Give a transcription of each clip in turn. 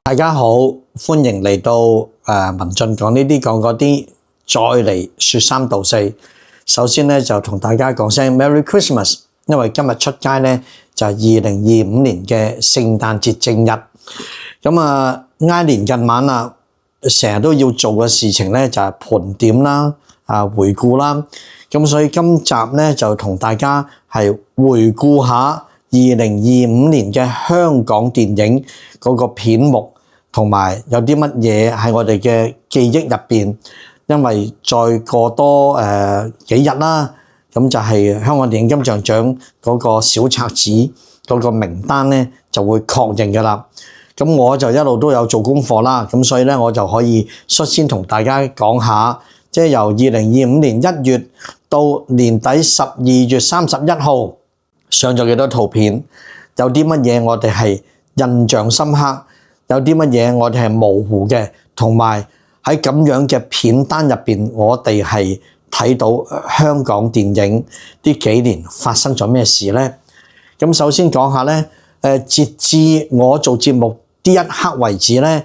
大家好，歡迎嚟到文進講呢啲講嗰啲，再嚟說三道四。首先咧就同大家講聲 Merry Christmas， 因為今日出街咧就係2025年嘅聖誕節正日。咁挨年近晚啦，成日都要做嘅事情咧就係盤點啦、回顧啦。咁所以今集咧就同大家係回顧下2025年嘅香港電影嗰個片目。同埋有啲乜嘢喺我哋嘅記憶入邊，因為再過多幾日啦，咁就係香港電影金像獎嗰個小冊子嗰個名單咧就會確認㗎啦。咁我就一路都有做功課啦，咁所以咧我就可以率先同大家講下，即係由2025年1月到年底12月31號上咗幾多套片，有啲乜嘢我哋係印象深刻。有啲乜嘢我哋係模糊嘅，同埋喺咁樣嘅片單入邊，我哋係睇到香港電影呢幾年發生咗咩事呢？咁首先講下呢，截至我做節目呢一刻為止呢，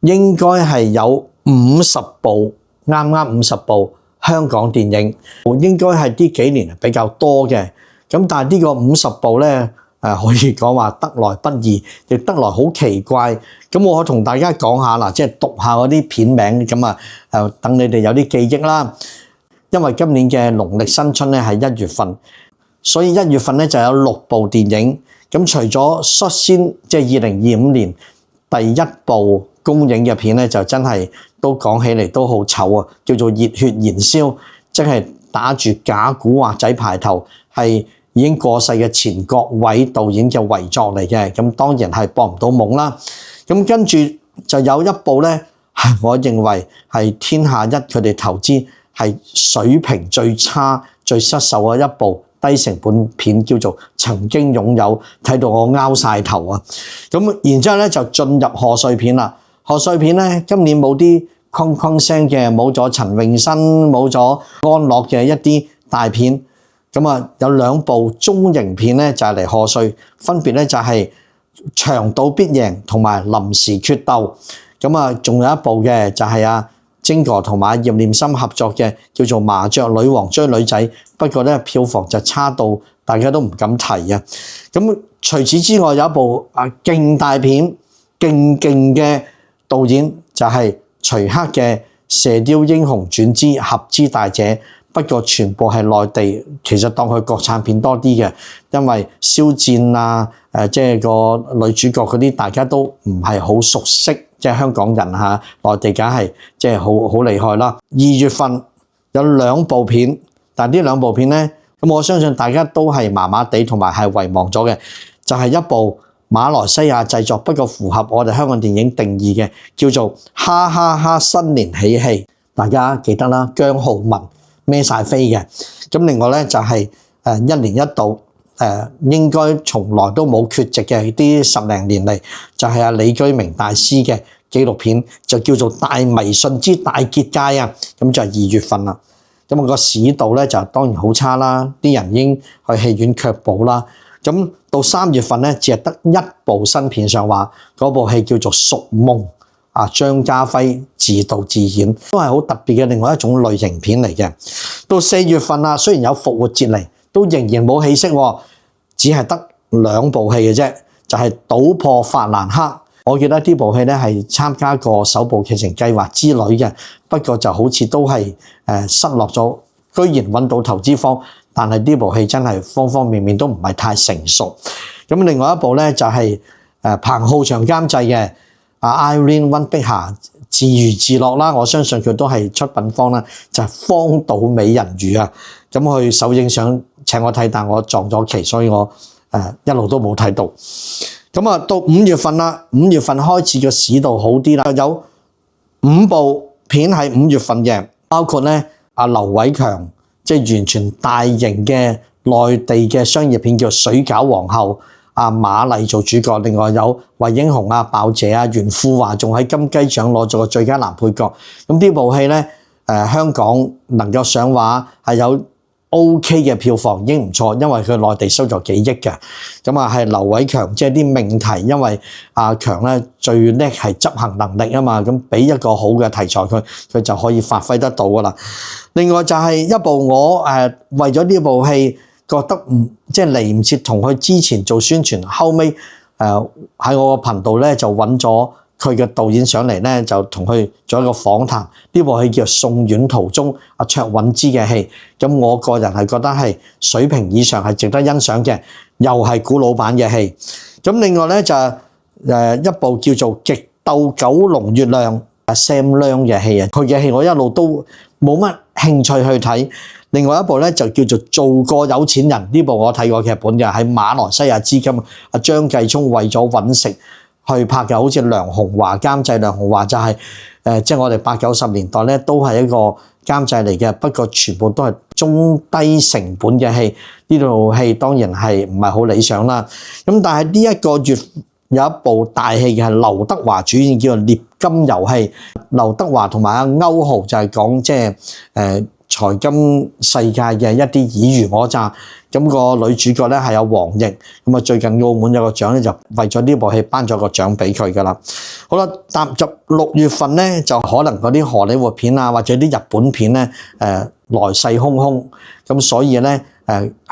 應該係有50部，啱50部香港電影，應該係呢幾年比較多嘅。咁但係呢個50部呢，可以講話得來不易，亦得來好奇怪。咁我同大家講下啦，即係讀下嗰啲片名，咁等你哋有啲記憶啦。因為今年嘅農曆新春咧係1月份，所以1月份咧就有6部電影。咁除咗率先即係2025年第一部公映嘅片咧，就真係都講起嚟都好醜啊，叫做《熱血燃燒》，即係打住假古惑仔牌頭，係已經過世嘅前國偉導演嘅遺作嚟嘅。咁當然係博唔到夢啦。咁跟住就有一部咧，我認為係天下一佢哋投資係水平最差、最失手嘅一部低成本片，叫做《曾經擁有》，睇到我拗晒頭啊！咁然之後咧就進入賀歲片啦。賀歲片咧今年冇啲哐哐聲嘅，冇咗陳詠燊，冇咗安樂嘅一啲大片。咁有2部中型片咧就係嚟賀歲，分別咧就係長島必贏同埋臨時決鬥。咁仲有一部嘅就係晶哥同埋葉念琛合作嘅，叫做麻雀女王追女仔。不過咧票房就差到大家都唔敢提啊。咁除此之外有一部勁大片、勁嘅導演就係徐克嘅《射雕英雄傳之俠之大者》。不過全部係內地，其實當佢國產片多啲嘅，因為肖戰即係個女主角嗰啲，大家都唔係好熟悉，即係香港人內地梗係即係好厲害啦。2月份有2部片，但係呢2部片咧，咁我相信大家都係麻麻地，同埋係遺忘咗嘅，就係一部馬來西亞製作，不過符合我哋香港電影定義嘅，叫做《哈哈哈新年喜戲》，大家記得啦，姜皓文孭晒飛嘅。咁另外咧就係一年一度應該從來都冇缺席嘅啲10零年嚟，就係李居明大師嘅紀錄片，就叫做《大迷信之大結界》啊。咁就係2月份啦。咁個市道咧就當然好差啦，啲人已經去戲院卻步啦。咁到3月份咧，只係得1部新片上畫，嗰部戲叫做《贖夢》。張家輝自導自演，都係好特別嘅另外一種類型片嚟嘅。到4月份啦，雖然有復活節嚟，都仍然冇起色，只係得2部戲嘅啫，就係《賭破法蘭克》。我記得呢部戲咧係參加過首部劇情計劃之旅嘅，不過就好似都係失落咗。居然揾到投資方，但係呢部戲真係方方面面都唔係太成熟。咁另外一部咧就係彭浩翔監製嘅。Irene 溫碧霞自娛自樂啦，我相信佢都係出品方啦，就係《荒島美人魚》啊。咁佢首映想請我睇，但我撞咗期，所以我一路都冇睇到。咁到5月份啦，5月份開始個市道好啲啦，有5部片係5月份嘅，包括咧劉偉強，即係完全大型嘅內地嘅商業片，叫《水餃皇后》。馬麗做主角，另外有惠英紅、鮑姐、袁富華，仲喺金雞獎攞咗個最佳男配角。咁呢部戲咧，香港能夠上畫係有 OK 嘅票房已經唔錯，因為佢內地收咗幾億嘅。咁啊係劉偉強即係啲命題，因為阿強咧最叻係執行能力啊嘛，咁俾一個好嘅題材佢就可以發揮得到噶啦。另外就係一部我為咗呢部戲覺得即係嚟唔切同佢之前做宣傳，後尾喺我個頻道咧就揾咗佢嘅導演上嚟咧，就同佢做一個訪談。呢部戲叫《送院途中》，阿卓韻芝嘅戲。咁我個人係覺得係水平以上，係值得欣賞嘅，又係古老版嘅戲。咁另外咧就一部叫做《極鬥九龍月亮》Sam Leung 嘅戲啊，佢嘅戲我一路都冇乜興趣去睇。另外一部咧就叫做《做個有錢人》，呢部我睇過劇本嘅，喺馬來西亞資金阿張繼聰為咗揾食去拍嘅，好似梁鴻華監製，梁鴻華就係即係我哋80、90年代咧都係一個監製嚟嘅，不過全部都係中低成本嘅戲。呢套戲當然係唔係好理想啦。咁但係呢一個月有一部大戲嘅係劉德華主演，叫做《獵金遊戲》。劉德華同埋阿歐豪就係講即係財金世界嘅一啲爾虞我詐。咁個女主角咧係有黃奕，咁啊最近澳門有個獎咧就為咗呢部戲頒咗個獎俾佢噶啦。好啦，踏入6月份咧就可能嗰啲荷里活片啊或者啲日本片咧來勢洶洶，咁所以咧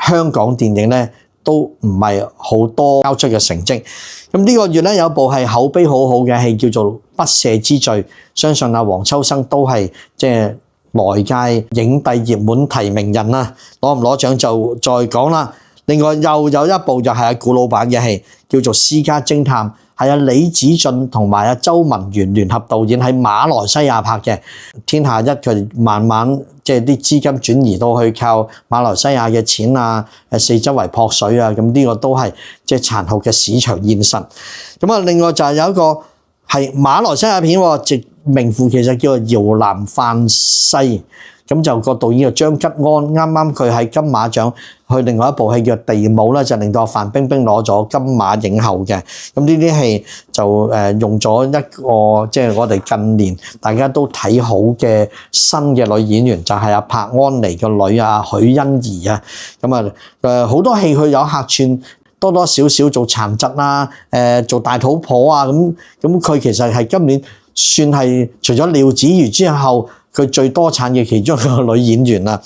香港電影咧都唔係好多交出嘅成績。咁呢個月咧有一部係口碑好好嘅戲叫做《不赦之罪》，相信阿黃秋生都係即係來屆影帝熱門提名人啦，攞唔攞獎就再講啦。另外又有一部就係阿古老闆嘅戲，叫做《私家偵探》，係阿李子俊同埋阿周文源聯合導演喺馬來西亞拍嘅。天下一佢慢慢即係啲資金轉移到去靠馬來西亞嘅錢啊，四周圍撲水啊，咁呢個都係即係殘酷嘅市場現實。咁啊，另外就係有一個係馬來西亞片喎，名副其實叫做《搖籃販西》，咁就個導演叫張吉安，啱啱佢喺金馬獎去另外一部戲叫《地母》咧，就令到范冰冰攞咗金馬影后嘅。咁呢啲戲就用咗一個即係我哋近年大家都睇好嘅新嘅女演員，就係阿柏安妮個女啊許欣怡啊。咁啊好多戲佢有客串，多多少少做殘疾啊，做大肚婆啊，咁佢其實係今年算係除咗廖子妤之後，佢最多產嘅其中一個女演員啦。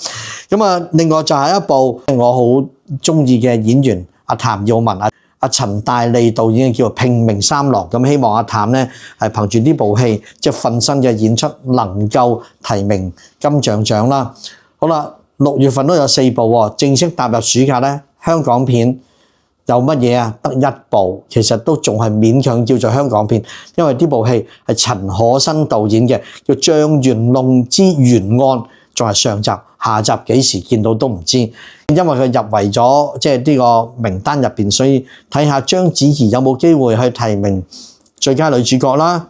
咁啊，另外就係一部我好中意嘅演員阿譚耀文、阿陳大利導演嘅叫做《拼命三郎》。咁希望阿譚咧係憑住呢部戲即係奮身嘅演出，能夠提名金像獎啦。好啦，6月份都有4部喎，正式踏入暑假咧，香港片有乜嘢啊？得一部，其實都仲係勉強叫做香港片，因為呢部戲係陳可辛導演嘅，叫《醬園弄之懸案》，仲係上集，下集幾時見到都唔知。因為佢入圍咗即係呢個名單入邊，所以睇下章子怡有冇機會去提名最佳女主角啦。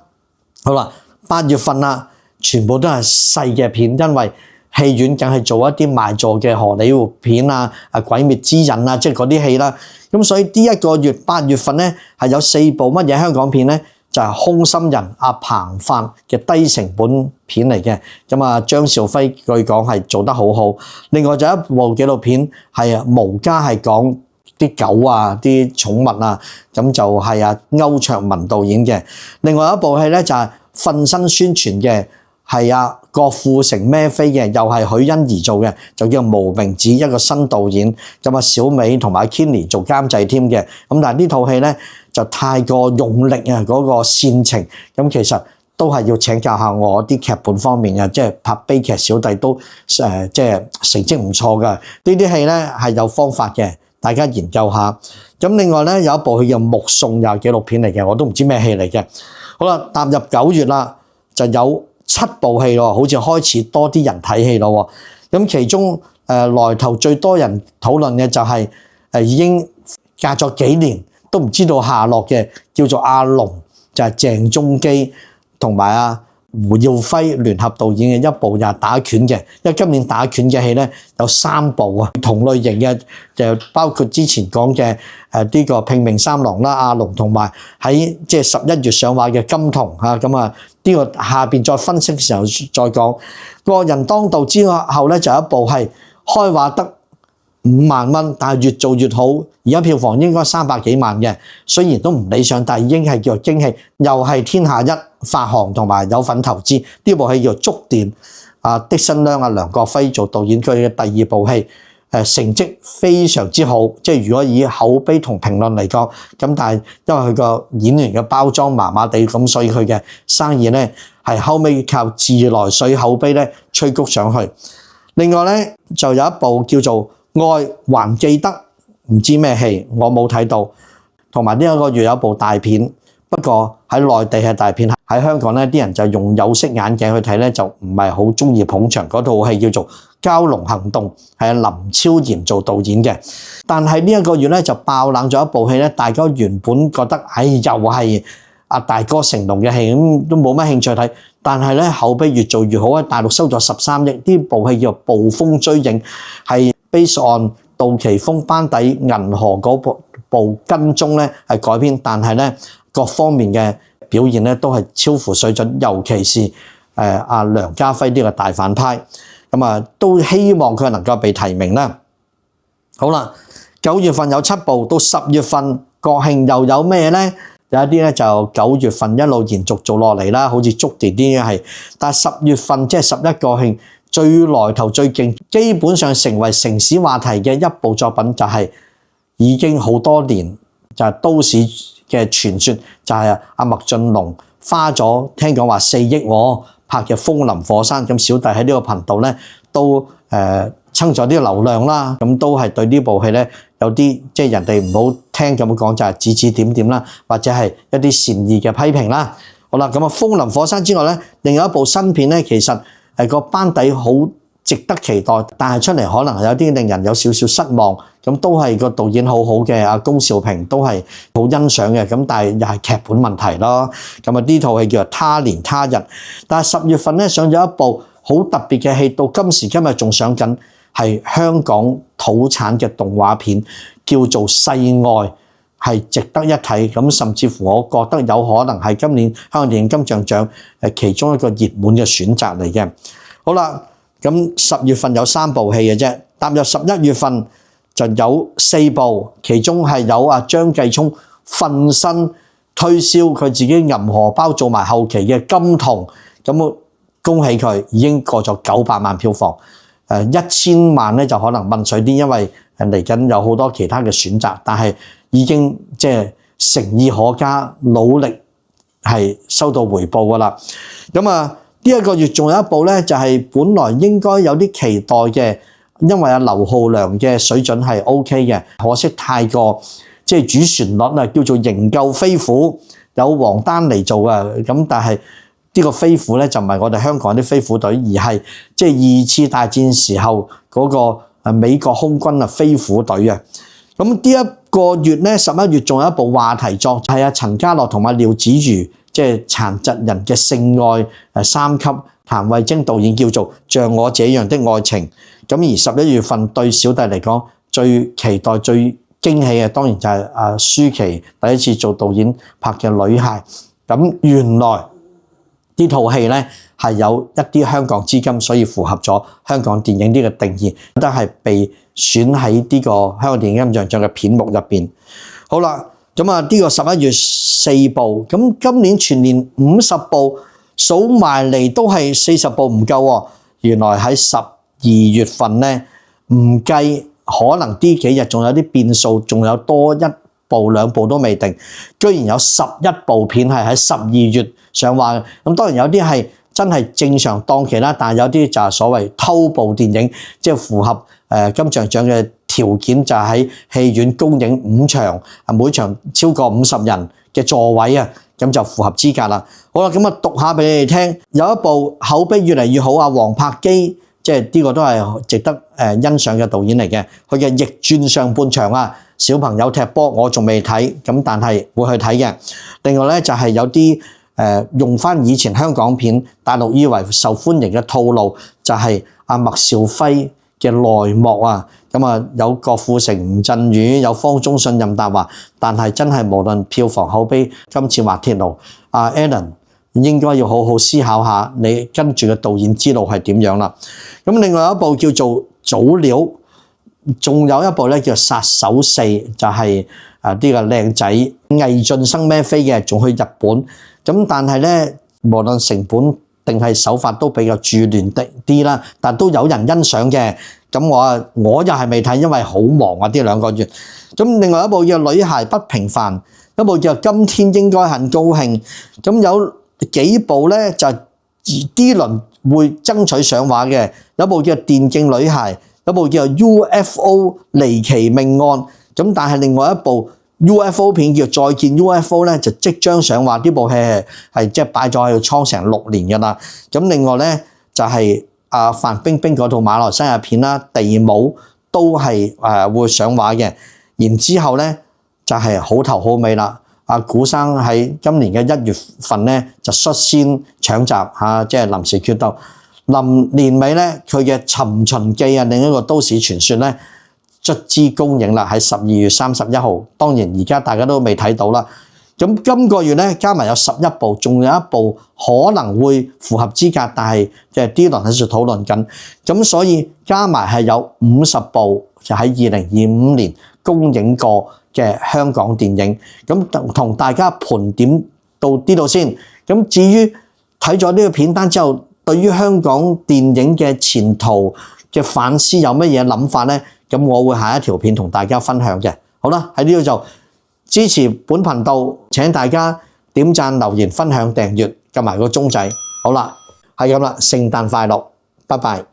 好啦，8月份啦，全部都係細嘅片，因為戲院梗係做一啲賣座嘅荷里活片啊，鬼滅之刃啊，即係嗰啲戲啦。咁所以呢一個月8月份咧係有4部乜嘢香港片咧，就係、是《空心人》阿彭發嘅低成本片嚟嘅。咁啊張兆輝據講係做得好好。另外就一部紀錄片係無家，係講啲狗啊、啲寵物啊，咁就係阿歐卓文導演嘅。另外一部戲咧就係奮身宣傳嘅，係阿郭富城孭飛嘅，又係許欣怡做嘅，就叫無名指，一個新導演。咁啊小美同埋 Kenny 做監製添嘅。咁但係呢套戲咧就太過用力啊，嗰個煽情。咁其實都係要請教下我啲劇本方面嘅，即係拍悲劇小弟都即係成績唔錯嘅。呢啲戲咧係有方法嘅，大家研究下。咁另外咧有一部戲叫《目送》，又係紀錄片嚟嘅，我都唔知咩戲嚟嘅。好啦，踏入9月啦，就有7部戲咯，好似開始多啲人睇戲咯。咁其中來頭最多人討論嘅就係已經隔咗幾年都唔知道下落嘅，叫做阿龍，就係鄭中基同埋阿胡耀輝聯合導演嘅一部又係打拳嘅。因為今年打拳嘅戲咧有3部啊，同類型嘅就包括之前講嘅呢個拼命三郎啦、阿龍，同埋喺即係11月上畫嘅金童啊。咁啊呢個下邊再分析嘅時候再講。個人當道之後咧就有一部係開畫得5萬蚊，但係越做越好。而家票房應該300幾萬嘅，雖然都唔理想，但係已經係叫做驚喜。又係天下一發行同埋有份投資，呢部戲叫做《觸電》，的新娘梁國輝做導演，佢嘅第2部戲，成績非常之好。即係如果以口碑同評論嚟講，咁但係因為佢個演員嘅包裝麻麻地，咁所以佢嘅生意咧係後尾靠自來水口碑咧催谷上去。另外咧就有一部叫做《愛還記得》，唔知咩戲，我冇睇到。同埋呢一個月有一部大片，不過喺內地係大片，喺香港咧啲人就用有色眼鏡去睇咧，就唔係好中意捧場。嗰套戲叫做《蛟龍行動》，係林超賢做導演嘅。但係呢一個月咧就爆冷咗一部戲咧，大家原本覺得又係阿大哥成龍嘅戲，咁都冇乜興趣睇。但係咧口碑越做越好，喺大陸收咗13億。呢部戲叫做《暴風追影》，係 based on 杜琪峰班底銀河嗰部跟蹤咧係改編，但係咧各方面嘅表現咧都係超乎水準，尤其是阿梁家輝呢個大反派，咁都希望佢能夠被提名啦。好啦，9月份有7部，到10月份國慶又有咩咧？有一啲咧就9月份一路延續做落嚟啦，好似觸電啲係，但係10月份即係11國慶最來頭最勁，基本上成為城市話題嘅一部作品就係已經好多年，就係都市嘅傳說，就係阿麥浚龍花咗聽講話4億拍嘅《風林火山》。咁小弟喺呢個頻道咧都蹭咗啲流量啦，咁都係對呢部戲咧有啲即係人哋唔好聽咁講，就係指指點點啦，或者係一啲善意嘅批評啦。好啦，咁《風林火山》之外咧，另外一部新片咧，其實個班底好值得期待，但係出嚟可能有啲令人有少少失望。咁都係個導演好好嘅，阿龔少平都係好欣賞嘅。咁但係又係劇本問題咯。咁呢套戲叫做《他年他日》，但係10月份咧上咗一部好特別嘅戲，到今時今日仲上緊，係香港土產嘅動畫片，叫做《世外》，係值得一睇。咁甚至乎我覺得有可能係今年香港電影金像獎其中一個熱門嘅選擇嚟嘅。好啦，咁10月份有3部戲嘅啫，踏入11月份就有4部，其中係有阿張繼聰奮身推銷佢自己銀荷包做埋後期嘅《金童》，咁恭喜佢已經過咗900萬票房，1000萬咧就可能問水啲，因為嚟緊有好多其他嘅選擇，但係已經即係誠意可嘉，努力係收到回報噶啦。咁呢一個月仲有一部咧，就係本來應該有啲期待嘅，因為阿劉浩良嘅水準係 OK 嘅，可惜太過即係主旋律啊，叫做《營救飛虎》，有王丹妮做啊。咁但係呢個飛虎咧就唔係我哋香港啲飛虎隊，而係即係2次大戰時候嗰個美國空軍飛虎隊啊。咁呢一個月咧11月仲有一部話題作，係阿陳家樂同埋廖子瑜，即係殘疾人嘅性愛3級，譚慧晶導演，叫做《像我這樣的愛情》。咁而11月份對小弟嚟講最期待最驚喜嘅當然就係阿舒淇第一次做導演拍嘅《女孩》。咁原來呢套戲咧係有一啲香港資金，所以符合咗香港電影呢個定義，都係被選喺呢個香港電影金像獎嘅片目入邊。好啦，咁呢個11月4部，咁今年全年50部，數埋嚟都係40部唔夠喎。原來喺12月份咧，唔計可能呢幾日仲有啲變數，仲有多1部2部都未定，居然有11部片係喺12月上畫嘅。咁當然有啲係真係正常檔期啦，但係有啲就係所謂偷步電影，即係符合金像獎嘅條件，就係喺戲院公映5場，每場超過50人嘅座位啊，咁就符合資格啦。好啦，咁讀下俾你哋聽，有一部口碑越嚟越好啊，黃柏基，即係呢個都係值得欣賞嘅導演嚟嘅。佢嘅《逆轉上半場》啊，小朋友踢波我仲未睇，咁但係會去睇嘅。另外咧就係有啲用翻以前香港片大陸以為受歡迎嘅套路，就係阿麥兆輝嘅內幕啊。咁有郭富城、吳鎮宇，有方中信、任達華，但係真係無論票房口碑，今次滑鐵盧，阿 Alan 應該要好好思考下你跟住嘅導演之路係點樣啦。咁另外一部叫做《早鳥，仲有一部咧叫殺手4，就係呢個靚仔魏晉生孭飛嘅，仲去日本。咁但係咧，無論成本定係手法都比較鑄亂啲啦，但都有人欣賞嘅。咁我又係未睇，因為好忙啊，呢2個月。咁另外一部叫《女孩不平凡》，一部叫《今天應該很高興》。咁有幾部咧就D 輪會爭取上畫嘅，有部叫《電競女孩》，有部叫 UFO 離奇命案。咁但係另外一部 UFO 片叫《再見 UFO》咧，就即將上畫。呢部戲係即係擺咗喺度倉成6年㗎啦。咁另外咧就係范冰冰嗰套馬來西亞片啦，《地母》都係會上畫嘅。然之後咧就係好頭好尾啦。古生喺今年嘅1月份咧就率先搶閘即係臨時決鬥。臨年尾咧佢嘅《尋秦記》另一個都市傳說咧卒之公映啦，喺12月31號。當然而家大家都未睇到啦。咁今個月咧加埋有11部，仲有一部可能會符合資格，但係即係 D 輪喺度討論緊。咁所以加埋係有50部，就喺2025年公映過嘅香港電影。咁同大家盤點到呢度先。咁至於睇咗呢個片單之後，對於香港電影嘅前途嘅反思有乜嘢諗法呢？咁我會下一條片同大家分享嘅。好啦，喺呢度就支持本頻道，請大家點讚、留言、分享、訂閱，撳埋個鐘仔。好啦，係咁啦，聖誕快樂，拜拜。